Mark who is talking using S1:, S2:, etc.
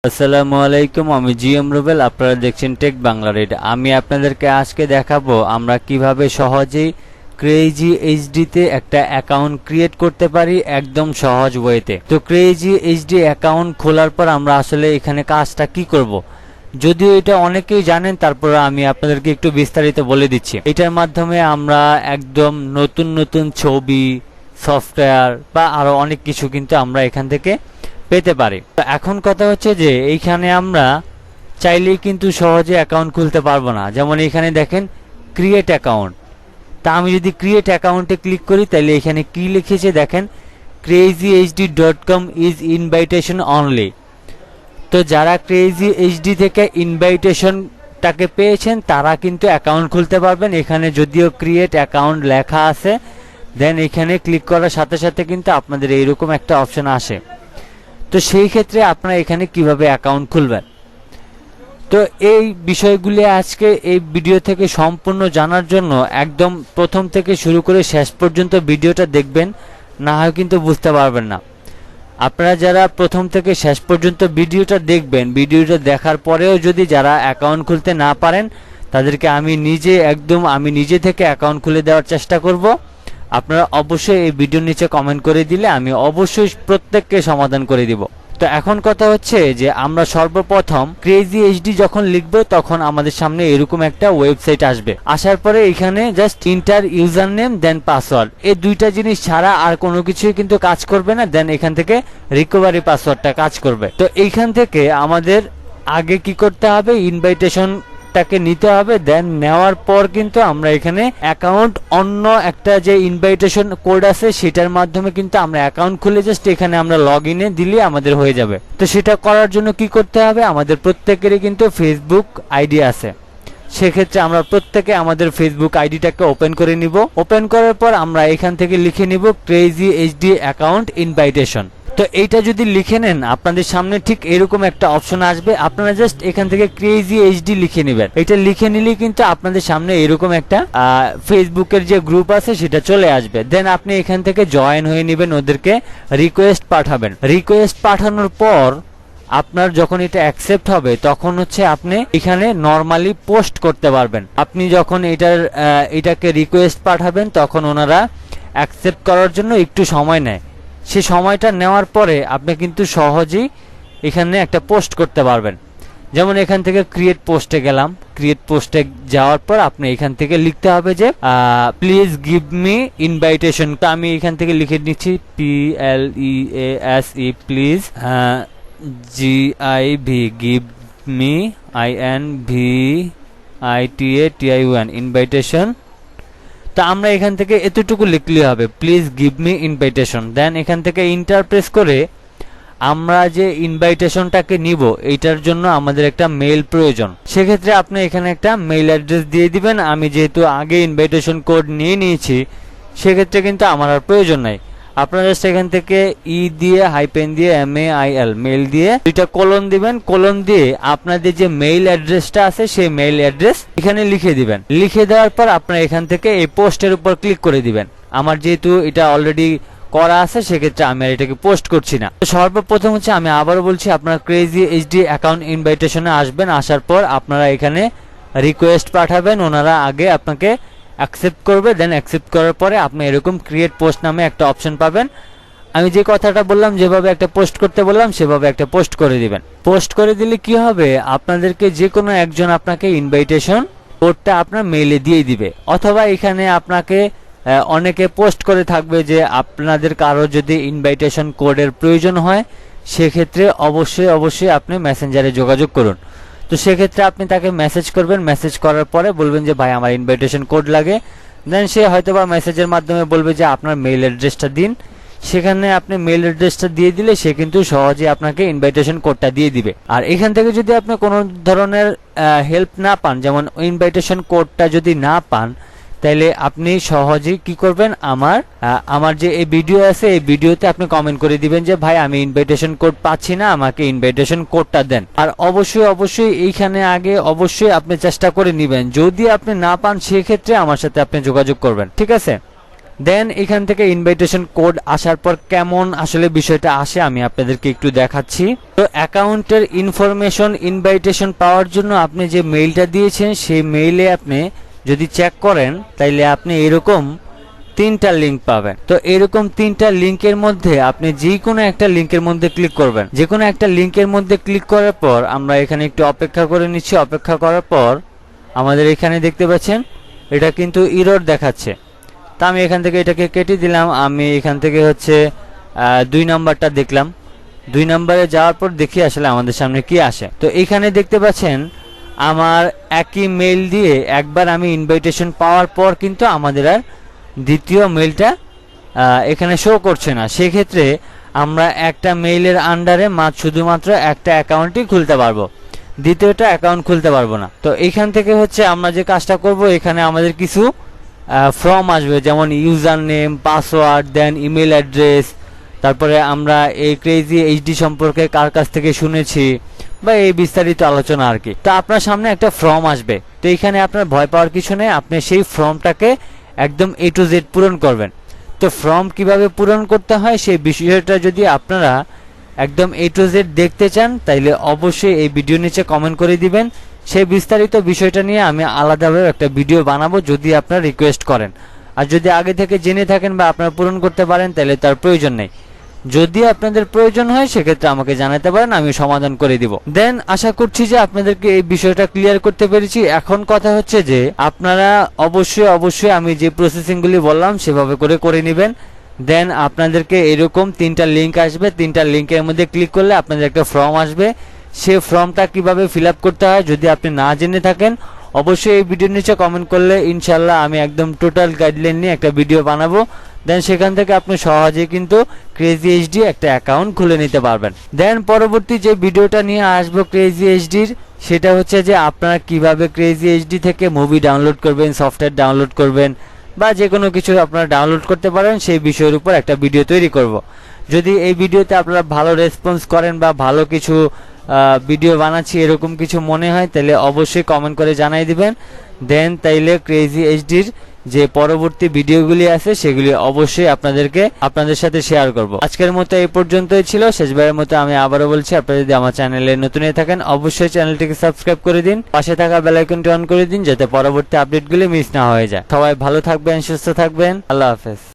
S1: আসসালামু আলাইকুম, আমি রুবেল। আপনারা দেখছেন টেক বাংলা রেড। আমি আপনাদেরকে আজকে দেখাবো আমরা কিভাবে সহজেই ক্রেজি এইচডি তে একটা অ্যাকাউন্ট ক্রিয়েট করতে পারি একদম সহজ ওয়েতে। তো ক্রেজি এইচডি অ্যাকাউন্ট খোলার পর আমরা আসলে এখানে কাজটা কি করব, যদিও এটা অনেকেই জানেন, তারপর আমি আপনাদেরকে একটু বিস্তারিত বলে দিচ্ছি। এটার মাধ্যমে আমরা একদম নতুন নতুন ছবি, সফটওয়্যার বা আরো অনেক কিছু কিন্তু আমরা এখান থেকে পেতে পারি। তো এখন কথা হচ্ছে যে এইখানে আমরা চাইলেই কিন্তু সহজে অ্যাকাউন্ট খুলতে পারবো না। যেমন এখানে দেখেন ক্রিয়েট অ্যাকাউন্ট। তা আমি যদি ক্রিয়েট অ্যাকাউন্টে ক্লিক করি তাহলে এখানে কি লিখেছে দেখেন, crazyhd.com ইজ ইনভাইটেশন অনলি। তো যারা ক্রেজি এইচডি থেকে ইনভাইটেশনটাকে পেয়েছেন তারা কিন্তু অ্যাকাউন্ট খুলতে পারবেন। এখানে যদিও ক্রিয়েট অ্যাকাউন্ট লেখা আছে, দেন এখানে ক্লিক করার সাথে সাথে কিন্তু আপনাদের এইরকম একটা অপশন আসে। তো সেই ক্ষেত্রে আপনারা এখানে কিভাবে অ্যাকাউন্ট খুলবেন, তো এই বিষয়গুলি আজকে এই ভিডিও থেকে সম্পূর্ণ জানার জন্য একদম প্রথম থেকে শুরু করে শেষ পর্যন্ত ভিডিওটা দেখবেন, না হয় কিন্তু বুঝতে পারবেন না। আপনারা যারা প্রথম থেকে শেষ পর্যন্ত ভিডিওটা দেখবেন, ভিডিওটা দেখার পরেও যদি যারা অ্যাকাউন্ট খুলতে না পারেন তাদেরকে আমি নিজে থেকে অ্যাকাউন্ট খুলে দেওয়ার চেষ্টা করব। আপনারা অবশ্যই এই ভিডিওর নিচে কমেন্ট করে দিলে আমি অবশ্যই প্রত্যেককে সমাধান করে দিব। তো এখন কথা হচ্ছে যে আমরা সর্বপ্রথম ক্রেজি এইচডি যখন লিখব তখন আমাদের সামনে এরকম একটা ওয়েবসাইট আসবে। আসার পরে এখানে জাস্ট ইন্টার ইউজার নেম দেন পাসওয়ার্ড, এই দুইটা জিনিস ছাড়া আর কোনো কিছুই কিন্তু কাজ করবে না। দেন এখান থেকে রিকভারি পাসওয়ার্ডটা কাজ করবে। তো এইখান থেকে আমাদের আগে কি করতে হবে, ইনভাইটেশনটাকে নিতে হবে। দেন নেওয়ার পর কিন্তু আমরা এখানে অ্যাকাউন্ট অন্য একটা যে ইনভাইটেশন কোড আছে সেটার মাধ্যমে কিন্তু আমরা অ্যাকাউন্ট খুলে জাস্ট এখানে আমরা লগ ইনে দিলে আমাদের হয়ে যাবে। তো সেটা করার জন্য কি করতে হবে, আমাদের প্রত্যেকেরই কিন্তু ফেসবুক আইডি আছে। সেক্ষেত্রে আমরা প্রত্যেকে আমাদের ফেসবুক আইডিটাকে ওপেন করে নিব। ওপেন করার পর আমরা এখান থেকে লিখে নিব ক্রেজি এইচডি অ্যাকাউন্ট ইনভাইটেশন। তো এইটা যদি লিখে নেন আপনাদের সামনে ঠিক এরকম একটা অপশন আসবে। আপনারা জাস্ট এখান থেকে ক্রেজি এইচডি লিখে নেবেন। এটা লিখে নিলেই কিন্তু আপনাদের সামনে এরকম একটা ফেসবুকের যে গ্রুপ আছে সেটা চলে আসবে। দেন আপনি এখান থেকে জয়েন হয়ে নেবেন, ওদেরকে রিকোয়েস্ট পাঠাবেন। রিকোয়েস্ট পাঠানোর পর আপনার যখন এটা অ্যাকসেপ্ট হবে তখন হচ্ছে আপনি এখানে নরমালি পোস্ট করতে পারবেন। আপনি যখন এটাকে রিকোয়েস্ট পাঠাবেন তখন ওনারা অ্যাকসেপ্ট করার জন্য একটু সময় নেয়। সে সময়টা নেওয়ার পরে আপনি কিন্তু সহজেই এখানে একটা পোস্ট করতে পারবেন। যেমন এখান থেকে ক্রিয়েট পোস্টে গেলাম। ক্রিয়েট পোস্টে যাওয়ার পর আপনি এখান থেকে লিখতে হবে যে প্লিজ গিভ মি ইনভাইটেশন। তো আমি এখান থেকে লিখে নিচ্ছি PLEASE please, GIV give me, INVITATION invitation. তা আমরা এখান থেকে এতটুকু লিখলে হবে, প্লিজ গিভ মি ইনভাইটেশন। দেন এখান থেকে ইন্টার প্রেস করে আমরা যে ইনভাইটেশনটাকে নিব এইটার জন্য আমাদের একটা মেইল প্রয়োজন। সেক্ষেত্রে আপনি এখানে একটা মেইল অ্যাড্রেস দিয়ে দিবেন। আমি যেহেতু আগে ইনভাইটেশন কোড নিয়ে নিয়েছি সেক্ষেত্রে কিন্তু আমার আর প্রয়োজন নাই। আপনারা জাস্ট এখান থেকে দিয়ে হাইপেন দিয়ে MAIL মেইল দিয়ে দুইটা কোলন দিবেন। কোলন দিয়ে আপনাদের যে মেইল অ্যাড্রেসটা আছে সেই মেইল অ্যাড্রেস এখানে লিখে দিবেন। লিখে দেওয়ার পর আপনারা এখান থেকে এই পোস্টের উপর ক্লিক করে দিবেন। আমার যেহেতু এটা অলরেডি করা আছে সেক্ষেত্রে আমি আর এটাকে পোস্ট করছি না। সর্বপ্রথম হচ্ছে আমি আবারও বলছি, আপনারা ক্রেজি এইচডি অ্যাকাউন্ট ইনভাইটেশনে আসবেন। আসার পর আপনারা এখানে রিকোয়েস্ট পাঠাবেন, ওনারা আগে আপনাকে অ্যাকসেপ্ট করবে। দেন অ্যাকসেপ্ট করার পরে আপনি এরকম ক্রিয়েট পোস্ট নামে একটা অপশন পাবেন। আমি যে কথাটা বললাম, যেভাবে একটা পোস্ট করতে বললাম সেভাবে একটা পোস্ট করে দিবেন। পোস্ট করে দিলে কি হবে, আপনাদেরকে যে কোনো একজন আপনাকে ইনভাইটেশন কোডটা আপনার মেইলে দিয়ে দিবে। অথবা এখানে আপনাকে অনেকে পোস্ট করে থাকবে যে আপনাদের কারো যদি ইনভাইটেশন কোডের প্রয়োজন হয় সেক্ষেত্রে অবশ্যই আপনি মেসেঞ্জারে যোগাযোগ করুন। তো সেক্ষেত্রে আপনি তাকে মেসেজ করবেন। মেসেজ করার পরে বলবেন যে ভাই আমার ইনভাইটেশন কোড লাগে। দেন সে হয়তোবা মেসেজের মাধ্যমে বলবে যে আপনার মেইল অ্যাড্রেসটা দিন। সেখানে আপনি মেইল অ্যাড্রেসটা দিয়ে দিলে সে কিন্তু সহজে আপনাকে ইনভাইটেশন কোডটা দিয়ে দিবে। আর এখান থেকে যদি আপনি কোনো ধরনের হেল্প না পান, যেমন ইনভাইটেশন কোডটা যদি না পান, তাইলে আপনি সহজেই কি করবেন, আমার যে এই ভিডিও আছে এই ভিডিওতে আপনি কমেন্ট করে দিবেন যে ভাই আমি ইনভাইটেশন কোড পাচ্ছি না, আমাকে ইনভাইটেশন কোডটা দেন। আর অবশ্যই এইখানে আগে অবশ্যই আপনি চেষ্টা করে নেবেন। যদি আপনি না পান সেক্ষেত্রে আমার সাথে আপনি যোগাযোগ করবেন, ঠিক আছে? দেন এখান থেকে ইনভাইটেশন কোড আসার পর কেমন আসলে বিষয়টা আসে আমি আপনাদেরকে একটু দেখাচ্ছি। তো অ্যাকাউন্টের ইনফরমেশন ইনভাইটেশন পাওয়ার জন্য আপনি যে মেইলটা দিয়েছেন সেই মেইলে আপনি যদি চেক করেন তাইলে আপনি এরকম 3টা লিঙ্ক পাবেন। তো এরকম 3টা লিঙ্কের মধ্যে আপনি যে কোনো একটা লিঙ্কের মধ্যে ক্লিক করবেন। যে কোনো একটা লিঙ্কের মধ্যে ক্লিক করার পর আমরা এখানে একটু অপেক্ষা করে নিচ্ছি। অপেক্ষা করার পর আমাদের এখানে দেখতে পাচ্ছেন এটা কিন্তু এরর দেখাচ্ছে। তা আমি এখান থেকে এটাকে কেটে দিলাম। আমি এখান থেকে হচ্ছে 2 নাম্বারটা দেখলাম। 2 নাম্বারে যাওয়ার পর দেখি আসলে আমাদের সামনে কি আসে। তো এখানে দেখতে পাচ্ছেন আমার একই মেইল দিয়ে একবার আমি ইনভাইটেশন পাওয়ার পর কিন্তু আমাদের আর দ্বিতীয় মেইলটা এখানে শো করছে না। সেক্ষেত্রে আমরা একটা মেইলের আন্ডারে শুধুমাত্র একটা অ্যাকাউন্টই খুলতে পারবো, দ্বিতীয়টা অ্যাকাউন্ট খুলতে পারবো না। তো এখান থেকে হচ্ছে আমরা যে কাজটা করব, এখানে আমাদের কিছু ফর্ম আসবে, যেমন ইউজার নেম, পাসওয়ার্ড, দেন ইমেল অ্যাড্রেস, তারপরে আমরা এই ক্রেজি এইচডি সম্পর্কে কার কাছ থেকে শুনেছি বা এই বিস্তারিত আলোচনা আর কি। তো আপনার সামনে একটা ফর্ম আসবে। তো এখানে আপনার ভয় পাওয়ার কিছু নেই, আপনি সেই ফর্মটাকে একদম A to Z পূরণ করবেন। তো ফর্ম কিভাবে পূরণ করতে হয় সেই বিষয়টা যদি আপনারা একদম A to Z দেখতে চান তাইলে অবশ্যই এই ভিডিও নিচে কমেন্ট করে দিবেন। সেই বিস্তারিত বিষয়টা নিয়ে আমি আলাদাভাবে একটা ভিডিও বানাবো যদি আপনারা রিকোয়েস্ট করেন। আর যদি আগে থেকে জেনে থাকেন বা আপনারা পূরণ করতে পারেন তাহলে তার প্রয়োজন নেই। যদি আপনাদের প্রয়োজন হয় সেক্ষেত্রে আমাকে জানাতে পারেন, আমি সমাধান করে দিব। দেন আশা করছি যে আপনাদেরকে এই বিষয়টা ক্লিয়ার করতে পেরেছি। এখন কথা হচ্ছে যে আপনারা অবশ্যই আমি যে প্রসেসিংগুলি বললাম সেভাবে করে নেবেন। দেন আপনাদেরকে এরকম 3টা লিঙ্ক আসবে। 3টা লিঙ্কের মধ্যে ক্লিক করলে আপনাদের একটা ফর্ম আসবে। সেই ফর্মটা কিভাবে ফিল আপ করতে হয় যদি আপনি না জেনে থাকেন অবশ্যই এই ভিডিওর নিচে কমেন্ট করলে ইনশাল্লাহ আমি একদম টোটাল গাইডলাইন নিয়ে একটা ভিডিও বানাবো। দেন সেখান থেকে আপনি সহজেই কিন্তু CrazyHD একটা অ্যাকাউন্ট খুলে নিতে পারবেন। দেন পরবর্তী যে ভিডিওটা নিয়ে আসবো CrazyHDর, সেটা হচ্ছে যে আপনারা কিভাবে CrazyHD থেকে মুভি ডাউনলোড করবেন, সফটওয়্যার ডাউনলোড করবেন বা যে কোনো কিছু আপনারা ডাউনলোড করতে পারেন সেই বিষয়ের উপর একটা ভিডিও তৈরি করব। যদি এই ভিডিওতে আপনারা ভালো রেসপন্স করেন বা ভালো কিছু ভিডিও বানাচ্ছি এরকম কিছু মনে হয় তাহলে অবশ্যই কমেন্ট করে জানাই দিবেন। দেন তাইলে CrazyHDর যে পরবর্তী ভিডিওগুলি আছে সেগুলি অবশ্যই আপনাদের সাথে শেয়ার করব। আজকের মতো এই পর্যন্তই ছিল। শেষবারের মতো আমি আবারও বলছি, আপনারা যদি আমার চ্যানেলে নতুন হয়ে থাকেন অবশ্যই চ্যানেলটিকে সাবস্ক্রাইব করে দিন, পাশে থাকা বেল আইকনটি অন করে দিন যাতে পরবর্তী আপডেটগুলি মিস না হয়ে যায়। সবাই ভালো থাকবেন, সুস্থ থাকবেন। আল্লাহ হাফেজ।